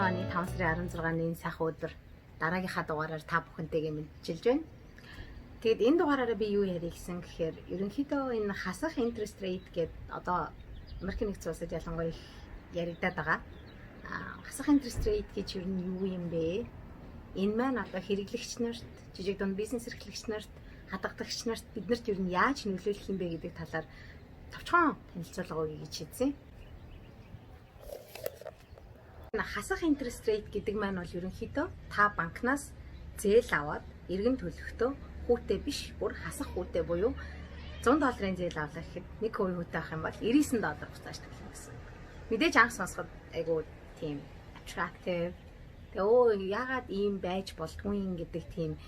оны 5 сарын 16-ны сайхан өдөр дараагийнхаа дугаараар та бүхэнтэйгээ мэдчилж байна. Тэгэд энэ дугаараараа би юу ярих гэсэн гэхээр ерөнхийдөө энэ хасах interest rate гэдэг одоо Америкийн нэгдсэн улсад ялангуяа яригадаад байгаа. Хасах interest rate гэж юу юм бэ? Энэ маань одоо хэрэглэгч нарт, жижиг дунд бизнес эрхлэгч нарт, хадгалагч нарт биднэрт юу яаж нөлөөлөх юм бэ гэдэг талаар товчхон танилцуулга өгье гэж хэлсэн. Хасах interest rate гэдэг маань бол ерөнхийдөө та банкнаас зээл аваад эргэн төлөхдөө хүүтэй биш, бүр хасах хүүтэй буюу $100 зээл авлаа гэхэд 1% хүүтэй авах юм бол $99 буцааж төлнө гэсэн. Мэдээж анх сонсоход айгуу тийм attractive. Тэгээ яагаад ийм байж болдгүй юм гэдэг тийм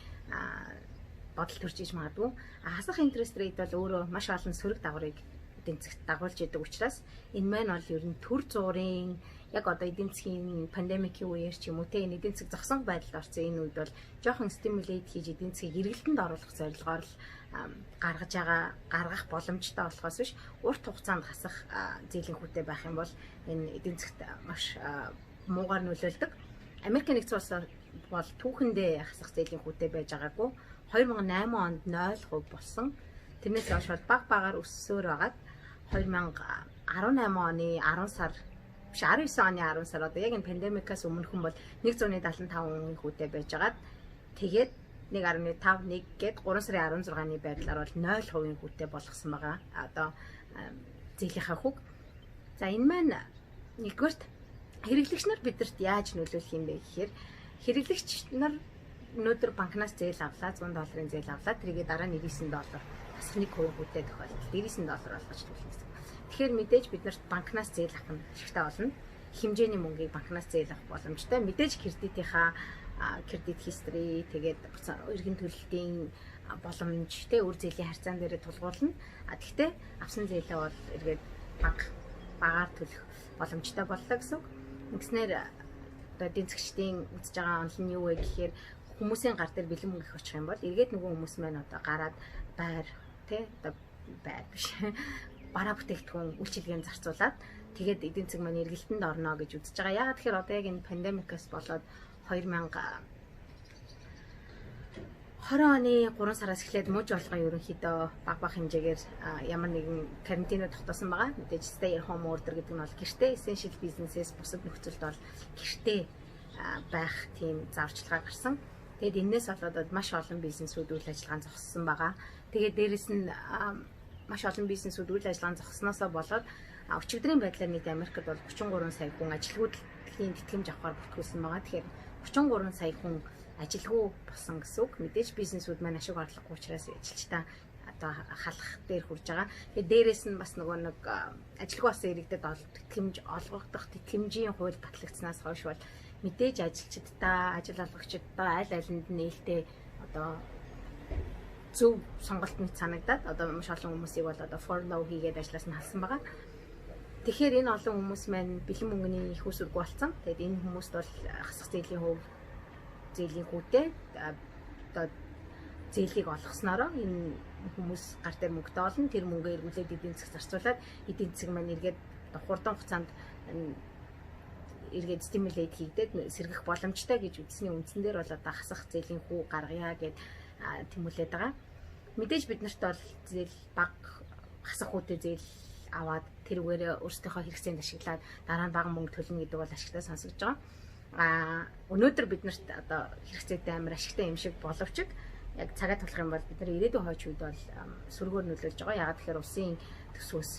бодол төрж иж магадгүй. Хасах interest rate бол өөрөө маш олон сөрөг дагаврыг эдийн засгт дагуулж идэг учраас энэ маань бол ер нь төр зуурын яг одоо эдийн засгийн пандемикийн үеэр ч юм уу те энэ эдийн засаг зогсон байдалд орсон энэ үед бол жоохон стимулейт хийж эдийн засгийг эргэлтэнд оруулах зорилгоор л гаргах боломжтой болохоос биш урт хугацаанд хасах зээлийн хүүтэй байх юм бол энэ эдийн засгт маш муугаар нөлөөлдөг. Америкийн нэгдсэн улс бол түүхэндээ хасах зээлийн хүүтэй байж байгаагүй 2008 онд 0% болсон. Тэрнээс хойш бол баг багаар өссөөр байгаад 2018 оны 10 сар биш 19 оны 10 сар одоо яг энэ пандемикаас өмнөхөн бол 175% хүүтэй байж байгаад тэгээд 1.51 гээд 3 сарын 16-ны байдлаар бол 0% хүүтэй болгосон байгаа. Одоо зээлийнхаа хүүг. За энэ маань нэгдүгээрт хэрэглэгч нар бидэрт яаж нөлөөлөх юм бэ гэхээр хэрэглэгч нар өнөөдөр банкнаас зээл авлаа $100 зээл авлаа тэрийгээ дараа нь $99 бас 1% хүүтэй тохиолдолд $99 болгож төлнө гэсэн. Тэгэхээр мэдээж биднэрт банкнаас зээл авах нь ашигтай болно. Хэмжээний мөнгийг банкнаас зээл авах боломжтой. Мэдээж кредитийнхаа кредит history тэгээд эргэн төлөлтийн боломж тэ үр зээлийн харьцаан дээр тулгуурлана. Гэхдээ авсан зээлээ бол эргээд багаар төлөх боломжтой боллоо гэсэн үг. Ингэснээр одоо эдийн засгчдын үзэж байгаа онол нь юу вэ гэхээр хүмүүсийн гар дээр бэлэн мөнгө их очих юм бол эргээд нөгөө хүмүүс маань одоо гараад байр тэ одоо байр биш бараа бүтээгдэхүүн үйлчилгээнд зарцуулаад тэгээд эдийн засаг маань эргэлтэнд орно гэж үзэж байгаа. Яагаад тэгэхээр одоо яг энэ пандемикаас болоод 2020 оны 3 сараас эхлээд мужи олгоо ерөнхийдөө баг хэмжээгээр ямар нэгэн карантинад тогтоосон байгаа. Мэдээж stay at home order гэдэг нь бол гэртээ essential business-ээс бусад нөхцөлд бол гэртээ байх тийм зааварчилгаа гарсан. Тэгээд энэс болоод маш олон бизнесүүд үйл ажиллагаа зогссон байгаа. Тэгээд дээрэс нь маш олон бизнесүүд үйл ажиллагаа зогссноосоо болоод өчигдрийн байдлаар нийт Америкт бол 33 сая хүн ажилгүйдлийн тэтгэмж авахар бүртгүүлсэн байгаа. Тэгэхээр 33 сая хүн ажилгүй болсон гэсэн үг. Мэдээж бизнесүүд маань ашиг орлогогүй учраас ажилчдаа одоо халах дээр хурж байгаа. Тэгээд дээрэс нь бас нөгөө нэг ажилгүй болсон иргэдэд тэтгэмж олгогдох тэтгэмжийн хууль батлагдсанаас хойш бол мэдээж ажилчдаа, ажил олгогчдаа аль-алинд нээлттэй одоо зөв сонголт нь санагдаад одоо маш олон хүмүүсийг бол одоо furlough хийгээд ажлаас нь халсан байгаа. Тэгэхээр энэ олон хүмүүс маань бэлэн мөнгөний их үсрэг болсон. Тэгээд энэ хүмүүст бол хасах зээлийн хүүтэй одоо зээлийг олгоснороо энэ хүмүүс гар дээр мөнгөтэй олно. Тэр мөнгөө эргүүлээд эдийн засаг зарцуулаад эдийн засаг маань эргээд хурдан хугацаанд эргээд стимулейт хийгдээд сэргэх боломжтой гэж үзсний үндсэн дээр бол одоо хасах зээлийн хүү гаргая гэд тэмүүлээд байгаа. Мэдээж биднэрт бол зээл баг хасах хүүтэй зээл аваад тэрүүгээр өөрсдийнхөө хэрэгцээнд ашиглаад дараа нь бага мөнгө төлнө гэдэг бол ашигтай сонсогдож байгаа. Өнөөдөр биднэрт одоо хэрэгцээтэй амар ашигтай юм шиг боловч яг цагаа тулах юм бол бид нар ирээдүйн хойч үед бол сөргөөр нөлөөлж байгаа. Ягаад тэгэхээр улсын төсвөөс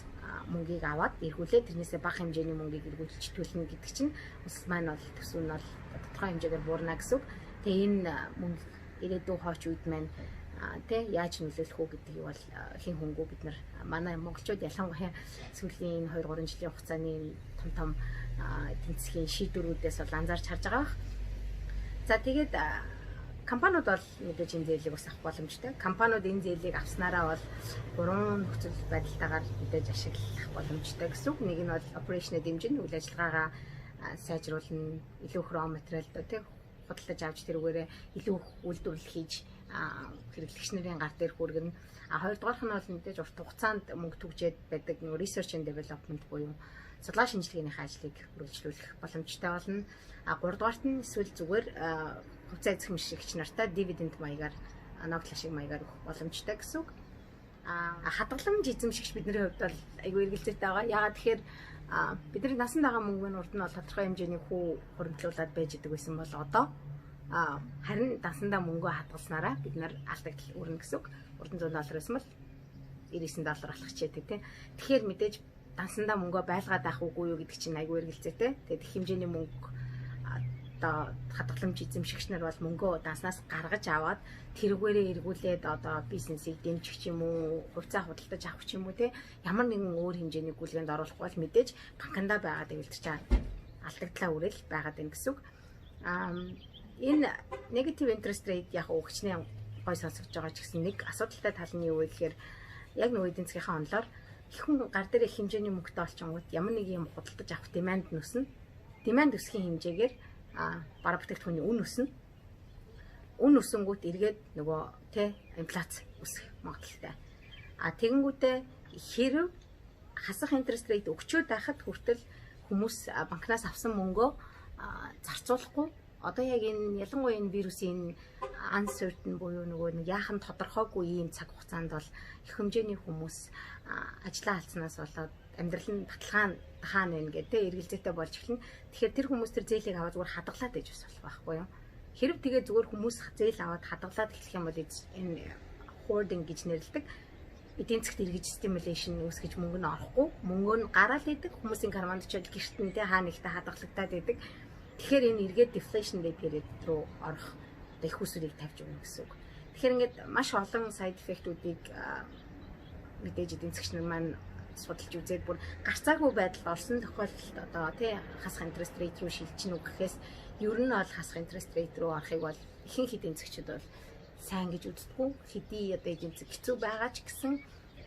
мөнгийг аваад эргүүлээд тэрнээсээ бага хэмжээний мөнгийг эргүүлж төлнө гэдэг чинь улс маань бол төсөв нь бол тодорхой хэмжээгээр буурна гэсэн үг. Тэгээ энэ мөнгө ирээдүйн хойч үед маань тэ яаж нөлөөлөх үү гэдгийг бол хэн хөнгөө бид нар манай монголчууд ялангуяа сүүлийн 2-3 жилийн хугацааны том эдийн засгийн шийдвэрүүдээс бол анзаарч харж байгаа. За тэгээд компаниуд бол мэдээж энэ зээлийг бас авах боломжтой. Компаниуд энэ зээлийг авснараа бол 3 нөхцөл байдалтайгаар мэдээж ашиглах боломжтой гэсэн үг. Нэг нь бол operation-ыг дэмжин үйл ажиллагаагаа сайжруулна, илүү их raw material тэ худалдаж авч тэрүүгээрээ илүү их үйлдвэрлэл хийж хэрэглэгч нарын гар дээр хүргэн. Хоёрдугаарх нь бол мэдээж урт хугацаанд мөнгө түгжээд байдаг нөгөө research and development буюу судлаа шинжилгээнийхээ ажлыг үргэлжлүүлэх боломжтой болно. Гуравдугаарт нь эсвэл зүгээр хувьцаа эзэмшигч нартай дивиденд маягаар ногдлын шиг маягаар өгөх боломжтой гэсэн үг. Хадгаламж эзэмшигч бидний хувьд бол айгүй эргэлзээтэй байгаа. Яагаад тэгэхээр бидний насанд байгаа мөнгө нь урд нь бол тодорхой хэмжээний хүү хуримтлуулаад байж идэг байсан бол одоо харин насандаа мөнгөө хадгалснараа бид нар алдагдал өрнө гэсэн үг. $100 байсан бол $99 болох чийдэг тийм. Тэгэхээр мэдээж насандаа мөнгөө байлгаад авах үгүй юу гэдэг чинь айгүй эргэлзээтэй. Тэгээд их хэмжээний мөнгө одоо хадгаламж эзэмшигч нар бол мөнгөө данснаас гаргаж аваад тэрүүгээрээ эргүүлээд одоо бизнесийг дэмжих юм уу, хувьцаа худалдаж авах юм уу те ямар нэгэн өөр хэмжээний гүйлгээнд оруулах бол мэдээж банкндаа байгаад эвэлдэж алдагдлаа үрэл байгаад байна гэсэн үг. Энэ negative interest rate яг өгчнээ гой сонсогдож байгаа ч гэсэн нэг асуудалтай тал нь юу вэ гэхээр яг нөгөө эдийн засгийнхаа онолоор их хүн гар дээр их хэмжээний мөнгөтэй олчингууд ямар нэг юм худалдаж авах деманд нүснэ. Деманд өсгийн хэмжээгээр бараа бүтээгдэхүүний үн өснө. Үн өсөнгүүт эргээд нөгөө инфляц өсөх магадaltaй. Тэгэнгүүтээ хэрв хасах интерест рейт өгчөөд байхад хүртэл хүмүүс банкнаас авсан мөнгөө зарцуулахгүй одоо яг энэ ялангуяа энэ вирусын uncertain буюу нөгөө нэг яахан тодорхойгүй ийм цаг хугацаанд бол их хэмжээний хүмүүс ажлаа алдснаас болоод амьдрал нь баталгаан хаана байна гэдэг эргэлзээтэй болж эхэлнэ. Тэгэхээр тэр хүмүүс тэр зээлийг аваад зүгээр хадгалаад ээж бас болох байхгүй юу? Хэрэг тэгээ зүгээр хүмүүс зээл аваад хадгалаад эхлэх юм бол энэ hoarding гэж нэрлэдэг. Эдийн засгт эргэж stimulation үүсгэж мөнгө нь орохгүй, мөнгөө нь гараал идэг, хүмүүсийн карманд очоод гэртэнтэй хаана ихтэй хадгалагдаад идэг. Тэгэхээр энэ эргээд deflation period руу орох их усрыг тавьж өгнө гэсэн үг. Тэгэхээр ингээд маш олон side effect-үүдийг мэдээж эдийн засгч нар маань судалж үзээд бүр гарцаагүй байдалд орсон тохиолдолд одоо хасах интерест рейт руу шилжинэ үү гэхээс ер нь бол хасах интерест рейт руу орохыг бол ихэнх эдийн засгчид бол сайн гэж үздэггүй. Хэдий одоо эдийн засаг хэцүү байгаа ч гэсэн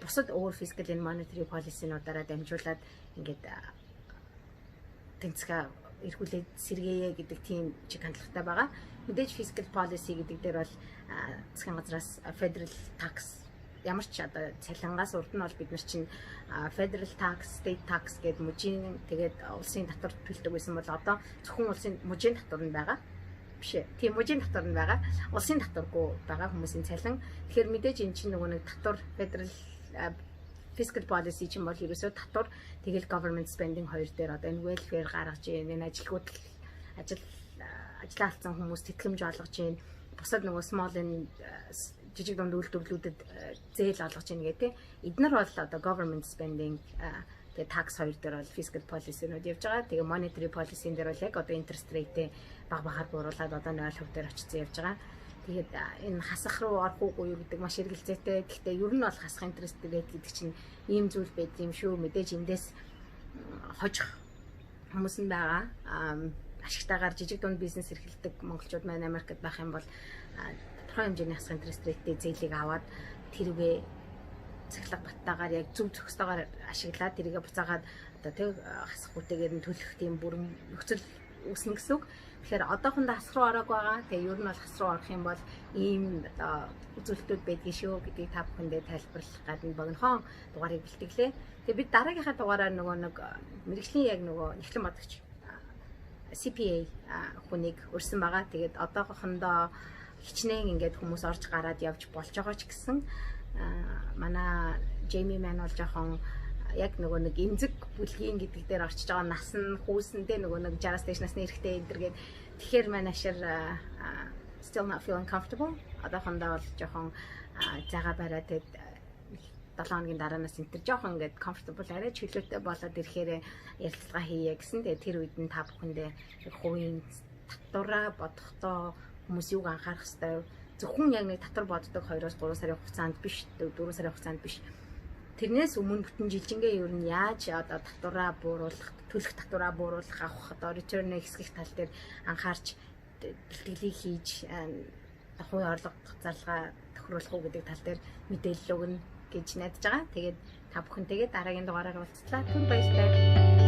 бусад өөр fiscal and monetary policy-нуудаараа дамжуулаад ингээд эдийн засгаа эргүүлээд сэргээе гэдэг тийм чиг хандлагатай байгаа. Мэдээж fiscal policy гэдэг дээр бол засгийн газраас federal tax ямар ч одоо цалингаас урд нь бол бид нар чинь federal tax, state tax гэдэг мужийн тэгээд улсын татвар төлдөг байсан бол одоо зөвхөн улсын мужийн татвар нь байгаа. Биш ээ. Тийм мужийн татвар нь байгаа. Улсын татваргүй байгаа хүмүүсийн цалин. Тэгэхээр мэдээж эн чинь нөгөө нэг татвар federal fiscal policy чинь бол ерөөсөө татвар тэгэл government spending хоёр дээр одоо энэ welfare гаргаж ийн, энэ ажлаа алдсан хүмүүс тэтгэмж олгож ийн, бусад нөгөө small and жижиг дунд үйлдвэрлэлүүдэд зээл олгож ийн гэдэг. Эднэр бол одоо government spending тэгээ tax хоёр дээр бол fiscal policy-нууд явж байгаа. Тэгээ monetary policy-н дээр бол яг одоо interest rate баг багаар бууруулаад одоо 0% дээр очиж явж байгаа. Тэгээд энэ хасах руу орох уугүй юу гэдэг маш эргэлзээтэй. Гэхдээ ер нь бол хасах интерест рейт гэдэг чинь ийм зүйл байд юм шүү. Мэдээж эндээс хожих хүмүүс нь байгаа. Ашигтайгаар жижиг дунд бизнес эрхэлдэг монголчууд маань Америкт байх юм бол тодорхой хэмжээний хасах интерест рейттэй зээлийг аваад тэргээ цахилгаан баттаагаар яг зөв зохистойгоор ашиглаад тэргээ буцаагаад одоо хасах үтэйгээр нь төлөх тийм бүрэн нөхцөл үүснэ гэсэн үг. Тэгэхээр одоохондоо хас руу ороогүй байгаа. Тэгээ ер нь бол хас руу орох юм бол ийм үзүүлэлтүүд байдгийг шүү гэдгийг та бүхэндээ тайлбарлах гадна богинохон дугаарыг бэлтгэлээ. Тэгээ бид дараагийнхаа дугаараар нөгөө нэг мэрэгжлийн яг нөгөө эхлэн бодогч CPA хүнийг өрсөн байгаа. Тэгээд одоохондоо хичнээн ингээд хүмүүс орж гараад явж болж байгаа ч гэсэн манай Jamie Man бол жоохон яг нөгөө нэг эмзэг бүлгийн гэдэг дээр орчиж байгаа нас нь хүүсэндээ нөгөө нэг 60 стэйш насны эрэхтэй эдэргээд тэгэхээр манай ашир still not feeling comfortable. Одоохондоо бол жоохон зайгаа бариад 7 хоногийн дараанаас энэ төр жоохон ингээд comfortable арай чөлөөтэй болоод ирэхээр ярилцлага хийе гэсэн. Тэгээ тэр үед нь та бүхэндээ хувийн татвараа бодохдоо хүмүүс юуг анхаарах хэвээр зөвхөн яг нэг татвар боддог 2-3 сарын хугацаанд биш 4 сарын хугацаанд биш. Тэрнээс өмнө бүтэн жилжингээ ер нь яаж одоо татвараа бууруулах, төлөх татвараа бууруулах, авах одоо return хэсгэх тал дээр анхаарч бэлтгэлийг хийж хувийн орлого зарлага тохируулах уу гэдэг тал дээр мэдээлэл өгнө гэж найдаж байгаа. Тэгээд та бүхэнтэйгээ дараагийн дугаараар уулзлаа. Түр баярлалаа.